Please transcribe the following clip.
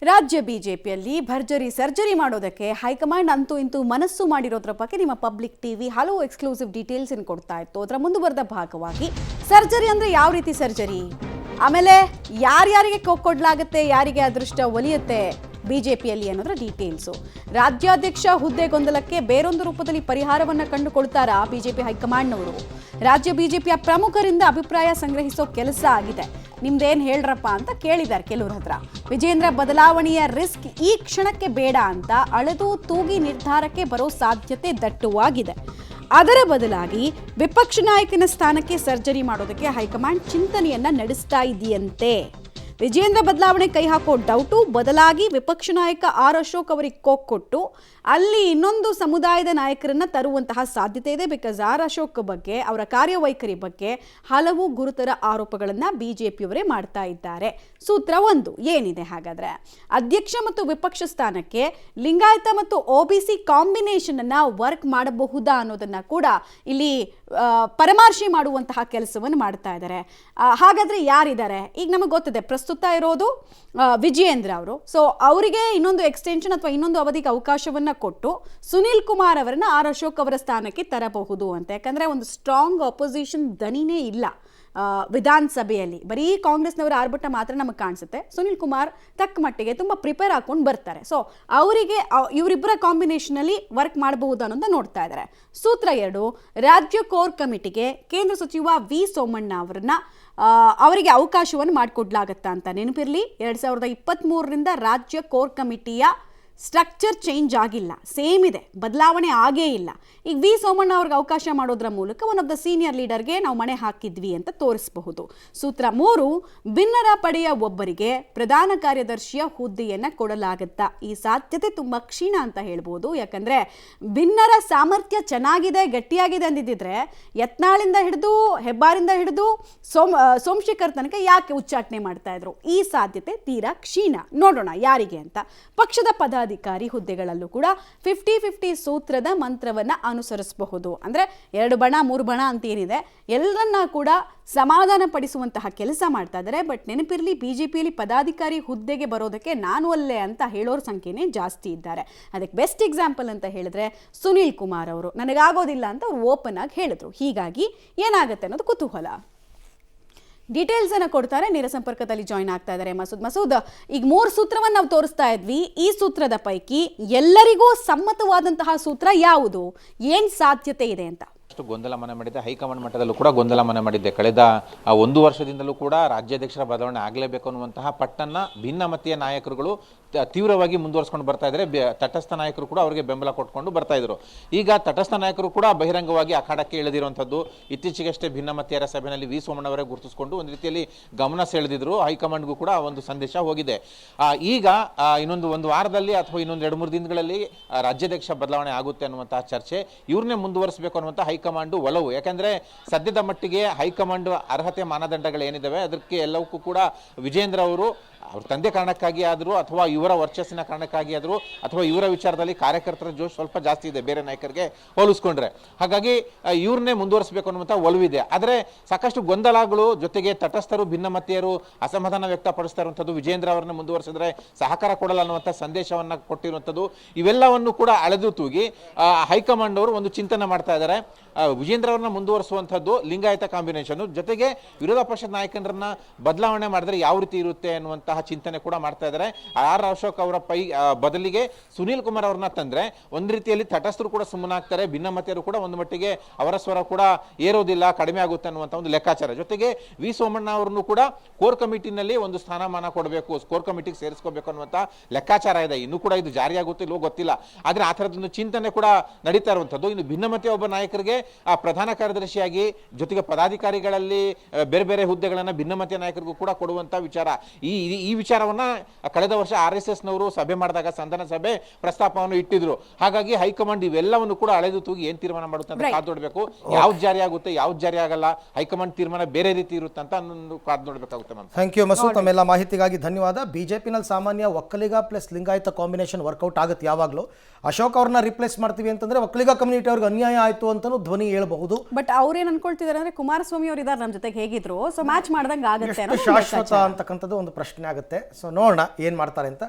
ರಾಜ್ಯ ಬಿಜೆಪಿಯಲ್ಲಿ ಭರ್ಜರಿ ಸರ್ಜರಿ ಮಾಡೋದಕ್ಕೆ ಹೈಕಮಾಂಡ್ ಅಂತೂ ಇಂತೂ ಮನಸ್ಸು ಮಾಡಿರೋದ್ರ ಬಗ್ಗೆ ನಿಮ್ಮ ಪಬ್ಲಿಕ್ ಟಿವಿ ಹಲವು ಎಕ್ಸ್ಕ್ಲೂಸಿವ್ ಡೀಟೇಲ್ಸ್ ಕೊಡ್ತಾ ಇತ್ತು. ಅದರ ಮುಂದುವರೆದ ಭಾಗವಾಗಿ ಸರ್ಜರಿ ಅಂದ್ರೆ ಯಾವ ರೀತಿ ಸರ್ಜರಿ, ಆಮೇಲೆ ಯಾರ್ಯಾರಿಗೆ ಕೊಡ್ಲಾಗುತ್ತೆ, ಯಾರಿಗೆ ಅದೃಷ್ಟ ಒಲಿಯುತ್ತೆ ಬಿಜೆಪಿಯಲ್ಲಿ ಅನ್ನೋದ್ರ ಡೀಟೇಲ್ಸು. ರಾಜ್ಯಾಧ್ಯಕ್ಷ ಹುದ್ದೆ ಗೊಂದಲಕ್ಕೆ ಬೇರೊಂದು ರೂಪದಲ್ಲಿ ಪರಿಹಾರವನ್ನ ಕಂಡುಕೊಳ್ತಾರಾ ಬಿಜೆಪಿ ಹೈಕಮಾಂಡ್ನವರು? ರಾಜ್ಯ ಬಿಜೆಪಿಯ ಪ್ರಮುಖರಿಂದ ಅಭಿಪ್ರಾಯ ಸಂಗ್ರಹಿಸೋ ಕೆಲಸ ಆಗಿದೆ. ನಿಮ್ದೇನ್ ಹೇಳ್ರಪ್ಪ ಅಂತ ಕೇಳಿದ್ದಾರೆ ಕೆಲವ್ರ ಹತ್ರ. ವಿಜೇಂದ್ರ ಬದಲಾವಣೆಯ ರಿಸ್ಕ್ ಈ ಕ್ಷಣಕ್ಕೆ ಬೇಡ ಅಂತ ಅಳೆದು ತೂಗಿ ನಿರ್ಧಾರಕ್ಕೆ ಬರೋ ಸಾಧ್ಯತೆ ದಟ್ಟವಾಗಿದೆ. ಅದರ ಬದಲಾಗಿ ವಿಪಕ್ಷ ನಾಯಕನ ಸ್ಥಾನಕ್ಕೆ ಸರ್ಜರಿ ಮಾಡೋದಕ್ಕೆ ಹೈಕಮಾಂಡ್ ಚಿಂತನೆಯನ್ನ ನಡೆಸ್ತಾ ಇದೆಯಂತೆ. ವಿಜೇಂದ್ರ ಬದಲಾವಣೆ ಕೈ ಹಾಕೋ ಡೌಟು, ಬದಲಾಗಿ ವಿಪಕ್ಷ ನಾಯಕ ಆರ್ ಅಶೋಕ್ ಅವರಿಗೆ ಕೊಟ್ಟು ಅಲ್ಲಿ ಇನ್ನೊಂದು ಸಮುದಾಯದ ನಾಯಕರನ್ನ ತರುವಂತಹ ಸಾಧ್ಯತೆ ಇದೆ. ಬಿಕಾಸ್ ಆರ್ ಅಶೋಕ್ ಬಗ್ಗೆ, ಅವರ ಕಾರ್ಯವೈಖರಿ ಬಗ್ಗೆ ಹಲವು ಗುರುತರ ಆರೋಪಗಳನ್ನ ಬಿಜೆಪಿಯವರೇ ಮಾಡ್ತಾ ಇದ್ದಾರೆ. ಸೂತ್ರ ಒಂದು ಏನಿದೆ ಹಾಗಾದ್ರೆ? ಅಧ್ಯಕ್ಷ ಮತ್ತು ವಿಪಕ್ಷ ಸ್ಥಾನಕ್ಕೆ ಲಿಂಗಾಯತ ಮತ್ತು ಒಬಿಸಿ ಕಾಂಬಿನೇಷನ್ ಅನ್ನ ವರ್ಕ್ ಮಾಡಬಹುದಾ ಅನ್ನೋದನ್ನ ಕೂಡ ಇಲ್ಲಿ ಪರಾಮರ್ಶೆ ಮಾಡುವಂತಹ ಕೆಲಸವನ್ನು ಮಾಡ್ತಾ ಇದ್ದಾರೆ. ಹಾಗಾದ್ರೆ ಯಾರಿದ್ದಾರೆ? ಈಗ ನಮಗೆ ಗೊತ್ತಿದೆ, ಪ್ರಸ್ತುತ ಇರೋದು ವಿಜಯೇಂದ್ರ ಅವರು. ಸೊ ಅವರಿಗೆ ಇನ್ನೊಂದು ಎಕ್ಸ್ಟೆನ್ಷನ್ ಅಥವಾ ಇನ್ನೊಂದು ಅವಧಿಗೆ ಅವಕಾಶವನ್ನ ಕೊಟ್ಟು ಸುನೀಲ್ ಕುಮಾರ್ ಅವರನ್ನ ಆರ್ ಅಶೋಕ್ ಅವರ ಸ್ಥಾನಕ್ಕೆ ತರಬಹುದು ಅಂತ. ಯಾಕಂದ್ರೆ ಒಂದು ಸ್ಟ್ರಾಂಗ್ ಅಪೋಸಿಷನ್ ದನಿನೇ ಇಲ್ಲ ವಿಧಾನಸಭೆಯಲ್ಲಿ. ಬರೀ ಕಾಂಗ್ರೆಸ್ನವರ ಆರ್ಭಟ ಮಾತ್ರ ನಮಗೆ ಕಾಣಿಸುತ್ತೆ. ಸುನೀಲ್ ಕುಮಾರ್ ತಕ್ಕ ಮಟ್ಟಿಗೆ ತುಂಬ ಪ್ರಿಪೇರ್ ಹಾಕೊಂಡು ಬರ್ತಾರೆ. ಸೊ ಅವರಿಗೆ ಇವರಿಬ್ಬರ ಕಾಂಬಿನೇಷನ್ ಅಲ್ಲಿ ವರ್ಕ್ ಮಾಡಬಹುದು ಅನ್ನೋದನ್ನ ನೋಡ್ತಾ ಇದ್ದಾರೆ. ಸೂತ್ರ ಎರಡು, ರಾಜ್ಯ ಕೋರ್ ಕಮಿಟಿಗೆ ಕೇಂದ್ರ ಸಚಿವ ವಿ ಸೋಮಣ್ಣ ಅವರಿಗೆ ಅವಕಾಶವನ್ನು ಮಾಡಿಕೊಡ್ಲಾಗತ್ತಾ ಅಂತ. ನೆನಪಿರಲಿ, 2023ರಿಂದ ರಾಜ್ಯ ಕೋರ್ ಕಮಿಟಿಯ ಸ್ಟ್ರಕ್ಚರ್ ಚೇಂಜ್ ಆಗಿಲ್ಲ, ಸೇಮ್ ಇದೆ, ಬದಲಾವಣೆ ಆಗೇ ಇಲ್ಲ. ಈಗ ವಿ ಸೋಮಣ್ಣ ಅವ್ರಿಗೆ ಅವಕಾಶ ಮಾಡೋದ್ರ ಮೂಲಕ ಒನ್ ಆಫ್ ದ ಸೀನಿಯರ್ ಲೀಡರ್ಗೆ ನಾವು ಮಣೆ ಹಾಕಿದ್ವಿ ಅಂತ ತೋರಿಸಬಹುದು. ಸೂತ್ರ ಮೂರು, ಭಿನ್ನರ ಪಡೆಯ ಒಬ್ಬರಿಗೆ ಪ್ರಧಾನ ಕಾರ್ಯದರ್ಶಿಯ ಹುದ್ದೆಯನ್ನ ಕೊಡಲಾಗುತ್ತಾ? ಈ ಸಾಧ್ಯತೆ ತುಂಬಾ ಕ್ಷೀಣ ಅಂತ ಹೇಳ್ಬೋದು. ಯಾಕಂದ್ರೆ ಭಿನ್ನರ ಸಾಮರ್ಥ್ಯ ಚೆನ್ನಾಗಿದೆ, ಗಟ್ಟಿಯಾಗಿದೆ ಅಂದಿದ್ರೆ ಯತ್ನಾಳಿಂದ ಹಿಡಿದು ಹೆಬ್ಬಾರಿಂದ ಹಿಡಿದು ಸೋಮಶೇಖರ್ ತನಕ ಯಾಕೆ ಉಚ್ಚಾಟನೆ ಮಾಡ್ತಾ ಇದ್ರು? ಈ ಸಾಧ್ಯತೆ ತೀರಾ ಕ್ಷೀಣ. ನೋಡೋಣ ಯಾರಿಗೆ ಅಂತ. ಪಕ್ಷದ ಪದಾಧಿಕಾರಿ ಹುದ್ದೆಗಳಲ್ಲೂ ಕೂಡ 50-50 ಸೂತ್ರದ ಮಂತ್ರವನ್ನ ಅನುಸರಿಸಬಹುದು. ಅಂದ್ರೆ 2 ಬಣ 3 ಬಣ ಅಂತ ಏನಿದೆ, ಎಲ್ಲರನ್ನ ಕೂಡ ಸಮಾಧಾನ ಪಡಿಸುವಂತಹ ಕೆಲಸ ಮಾಡ್ತಾ ಇದ್ದಾರೆ. ಬಟ್ ನೆನಪಿರಲಿ, ಬಿಜೆಪಿಯಲ್ಲಿ ಪದಾಧಿಕಾರಿ ಹುದ್ದೆಗೆ ಬರೋದಕ್ಕೆ ನಾನು ಅಲ್ಲೇ ಅಂತ ಹೇಳೋರ ಸಂಖ್ಯೆನೇ ಜಾಸ್ತಿ ಇದ್ದಾರೆ. ಅದಕ್ಕೆ ಬೆಸ್ಟ್ ಎಕ್ಸಾಂಪಲ್ ಅಂತ ಹೇಳಿದ್ರೆ ಸುನೀಲ್ ಕುಮಾರ್ ಅವರು. ನನಗಾಗೋದಿಲ್ಲ ಅಂತ ಅವ್ರು ಓಪನ್ ಆಗಿ ಹೇಳಿದ್ರು. ಹೀಗಾಗಿ ಏನಾಗುತ್ತೆ ಅನ್ನೋದು ಕುತೂಹಲ. ಡೀಟೇಲ್ಸ್ ಅನ್ನ ಕೊಡ್ತಾರೆ. ನೇರ ಸಂಪರ್ಕದಲ್ಲಿ ಜಾಯಿನ್ ಆಗ್ತಾ ಇದ್ದಾರೆ ಮಸೂದ್. ಈಗ 3 ಸೂತ್ರವನ್ನು ನಾವು ತೋರಿಸ್ತಾ ಇದ್ವಿ. ಈ ಸೂತ್ರದ ಪೈಕಿ ಎಲ್ಲರಿಗೂ ಸಮ್ಮತವಾದಂತಹ ಸೂತ್ರ ಯಾವುದು? ಏನ್ ಸಾಧ್ಯತೆ ಇದೆ ಅಂತ ಗೊಂದಲ ಮನೆ ಮಾಡಿದ್ದೆ. ಹೈಕಮಾಂಡ್ ಮಟ್ಟದಲ್ಲೂ ಕೂಡ ಗೊಂದಲ ಮನೆ ಮಾಡಿದ್ದೆ. ಕಳೆದ 1 ವರ್ಷದಿಂದಲೂ ಕೂಡ ರಾಜ್ಯಾಧ್ಯಕ್ಷರ ಬದಲಾವಣೆ ಆಗಲೇಬೇಕು ಅನ್ನುವಂತಹ ಪಟ್ಟನ್ನ ಭಿನ್ನಮತೀಯ ನಾಯಕರುಗಳು ತೀವ್ರವಾಗಿ ಮುಂದುವರಿಸಿಕೊಂಡು ಬರ್ತಾ ಇದ್ದಾರೆ. ತಟಸ್ಥ ನಾಯಕರು ಕೂಡ ಅವರಿಗೆ ಬೆಂಬಲ ಕೊಟ್ಕೊಂಡು ಬರ್ತಾ ಇದ್ರು. ಈಗ ತಟಸ್ಥ ನಾಯಕರು ಕೂಡ ಬಹಿರಂಗವಾಗಿ ಅಖಾಡಕ್ಕೆ ಇಳಿದಿರುವಂಥದ್ದು. ಇತ್ತೀಚೆಗಷ್ಟೇ ಭಿನ್ನಮತೀಯರ ಸಭೆಯಲ್ಲಿ ವಿ ಸೋಮಣ್ಣ ಅವರೇ ಗುರುತಿಸಿಕೊಂಡು ಒಂದು ರೀತಿಯಲ್ಲಿ ಗಮನ ಸೆಳೆದಿದ್ರು. ಹೈಕಮಾಂಡ್ಗೂ ಕೂಡ ಒಂದು ಸಂದೇಶ ಹೋಗಿದೆ. ಈಗ ಒಂದು ವಾರದಲ್ಲಿ ಅಥವಾ ಇನ್ನೊಂದು 2-3 ದಿನಗಳಲ್ಲಿ ರಾಜ್ಯಾಧ್ಯಕ್ಷ ಬದಲಾವಣೆ ಆಗುತ್ತೆ ಅನ್ನುವಂತಹ ಚರ್ಚೆ, ಇವ್ರನ್ನೇ ಮುಂದುವರಿಸಬೇಕು ಅನ್ನುವಂಥ ಹೈಕಮಾಂಡ್ ಒಲವು. ಯಾಕಂದ್ರೆ ಸದ್ಯದ ಮಟ್ಟಿಗೆ ಹೈಕಮಾಂಡ್ ಅರ್ಹತೆ ಮಾನದಂಡಗಳು ಏನಿದಾವೆ ಅದಕ್ಕೆ ಎಲ್ಲವಕ್ಕೂ ಕೂಡ ವಿಜೇಂದ್ರ ಅವರು ಅವ್ರ ತಂದೆ ಕಾರಣಕ್ಕಾಗಿ ಆದರೂ ಅಥವಾ ಇವರ ವರ್ಚಸ್ಸಿನ ಕಾರಣಕ್ಕಾಗಿ ಆದರೂ ಅಥವಾ ಇವರ ವಿಚಾರದಲ್ಲಿ ಕಾರ್ಯಕರ್ತರ ಜೋಶ್ ಸ್ವಲ್ಪ ಜಾಸ್ತಿ ಇದೆ ಬೇರೆ ನಾಯಕರಿಗೆ ಹೋಲಿಸ್ಕೊಂಡ್ರೆ. ಹಾಗಾಗಿ ಇವ್ರನ್ನೇ ಮುಂದುವರಿಸಬೇಕು ಅನ್ನುವಂಥ ಒಲವಿದೆ. ಆದರೆ ಸಾಕಷ್ಟು ಗೊಂದಲಗಳು, ಜೊತೆಗೆ ತಟಸ್ಥರು ಭಿನ್ನಮತೀಯರು ಅಸಮಾಧಾನ ವ್ಯಕ್ತಪಡಿಸ್ತಾ ಇರುವಂಥದ್ದು, ವಿಜೇಂದ್ರ ಅವರನ್ನ ಮುಂದುವರಿಸಿದ್ರೆ ಸಹಕಾರ ಕೊಡಲ್ಲ ಅನ್ನುವಂಥ ಸಂದೇಶವನ್ನು ಕೊಟ್ಟಿರುವಂಥದ್ದು, ಇವೆಲ್ಲವನ್ನು ಕೂಡ ಅಳೆದು ತೂಗಿ ಹೈಕಮಾಂಡ್ ಅವರು ಒಂದು ಚಿಂತನೆ ಮಾಡ್ತಾ ಇದ್ದಾರೆ. ವಿಜೇಂದ್ರ ಅವರನ್ನ ಮುಂದುವರಿಸುವಂಥದ್ದು ಲಿಂಗಾಯತ ಕಾಂಬಿನೇಷನ್, ಜೊತೆಗೆ ವಿರೋಧ ಪಕ್ಷದ ನಾಯಕರನ್ನ ಬದಲಾವಣೆ ಮಾಡಿದ್ರೆ ಯಾವ ರೀತಿ ಇರುತ್ತೆ ಅನ್ನುವಂತಹ ಚಿಂತನೆ ಕೂಡ ಮಾಡ್ತಾ ಇದ್ದಾರೆ. ಆರ್ ಅಶೋಕ್ ಅವರ ಬದಲಿಗೆ ಸುನೀಲ್ ಕುಮಾರ್ ಅವ್ರನ್ನ ತಂದ್ರೆ ಒಂದು ರೀತಿಯಲ್ಲಿ ತಟಸ್ಥರು ಕೂಡ ಸುಮ್ಮನಾಗ್ತಾರೆ, ಭಿನ್ನಮತೀಯರು ಕೂಡ ಒಂದು ಮಟ್ಟಿಗೆ ಅವರ ಸ್ವರ ಕೂಡ ಏರೋದಿಲ್ಲ, ಕಡಿಮೆ ಆಗುತ್ತೆ ಅನ್ನುವಂಥ ಒಂದು ಲೆಕ್ಕಾಚಾರ. ಜೊತೆಗೆ ವಿ ಸೋಮಣ್ಣ ಅವರನ್ನು ಕೂಡ ಕೋರ್ ಕಮಿಟಿನಲ್ಲಿ ಒಂದು ಸ್ಥಾನಮಾನ ಕೊಡಬೇಕು, ಕೋರ್ ಕಮಿಟಿಗೆ ಸೇರಿಸ್ಕೋಬೇಕು ಅನ್ನುವಂಥ ಲೆಕ್ಕಾಚಾರ ಇದೆ. ಇನ್ನೂ ಕೂಡ ಇದು ಜಾರಿಯಾಗುತ್ತೆ ಇಲ್ಲೋ ಗೊತ್ತಿಲ್ಲ. ಆದ್ರೆ ಆ ಥರದೊಂದು ಚಿಂತನೆ ಕೂಡ ನಡೀತಾ ಇರುವಂಥದ್ದು. ಇನ್ನು ಭಿನ್ನಮತೀಯ ಒಬ್ಬ ನಾಯಕರಿಗೆ ಪ್ರಧಾನ ಕಾರ್ಯದರ್ಶಿಯಾಗಿ, ಜೊತೆಗೆ ಪದಾಧಿಕಾರಿಗಳಲ್ಲಿ ಬೇರೆ ಬೇರೆ ಹುದ್ದೆಗಳನ್ನ ಭಿನ್ನಮತೀಯ ನಾಯಕರಿಗೂ ಕೂಡ ಕೊಡುವಂತ ವಿಚಾರ. ಈ ವಿಚಾರವನ್ನ ಕಳೆದ ವರ್ಷ RSS ನವರು ಸಭೆ ಮಾಡಿದಾಗ ಸಂಧಾನ ಸಭೆ ಪ್ರಸ್ತಾಪವನ್ನು ಇಟ್ಟಿದ್ರು. ಹಾಗಾಗಿ ಹೈಕಮಾಂಡ್ ಇವೆಲ್ಲವನ್ನು ಕೂಡ ಅಳೆದು ತೂಗಿ ಏನ್ ತೀರ್ಮಾನ ಮಾಡುತ್ತೆ ಅಂತ ಕಾದು ನೋಡ್ಬೇಕು. ಯಾವ್ದು ಜಾರಿ ಆಗುತ್ತೆ, ಯಾವ್ದು ಜಾರಿ ಆಗಲ್ಲ, ಹೈಕಮಾಂಡ್ ತೀರ್ಮಾನ ಬೇರೆ ರೀತಿ ಇರುತ್ತೆ ಅಂತ ಕಾದು ನೋಡ್ಬೇಕಾಗುತ್ತೆ. ಥ್ಯಾಂಕ್ ಯು ಮಸೂದ್, ತಮ್ಮೆಲ್ಲ ಮಾಹಿತಿಗಾಗಿ ಧನ್ಯವಾದ. ಬಿಜೆಪಿನಲ್ಲಿ ಸಾಮಾನ್ಯ Vokkaliga plus Lingayat combination work out ಆಗುತ್ತೆ ಯಾವಾಗಲೂ. ಅಶೋಕ್ ಅವ್ರನ್ನ ರಿಪ್ಲೇಸ್ ಮಾಡ್ತೀವಿ ಅಂತಂದ್ರೆ ಒಕ್ಕಲಿಗ ಕಮ್ಯುನಿಟಿ ಅವ್ರಿಗೆ ಅನ್ಯಾಯ ಆಯ್ತು ಅಂತಾನು ಧ್ವನಿ ಹೇಳಬಹುದು. ಬಟ್ ಅವ್ರೇನ್ ಅನ್ಕೊಳ್ತಿದಾರೆ ಅಂದ್ರೆ ಕುಮಾರಸ್ವಾಮಿ ಅವರು ಇದಾರೆ ನಮ್ಮ ಜೊತೆಗೆ ಹೇಗಿದ್ರು, ಸೊ ಮ್ಯಾಚ್ ಮಾಡ್ದಂಗೆ ಆಗುತ್ತೆ ಶಾಶ್ವತ ಅಂತಕ್ಕಂಥದ್ದು ಒಂದು ಪ್ರಶ್ನೆ ಆಗುತ್ತೆ. ಸೊ ನೋಡೋಣ ಏನ್ ಮಾಡ್ತಾರೆ ಅಂತ.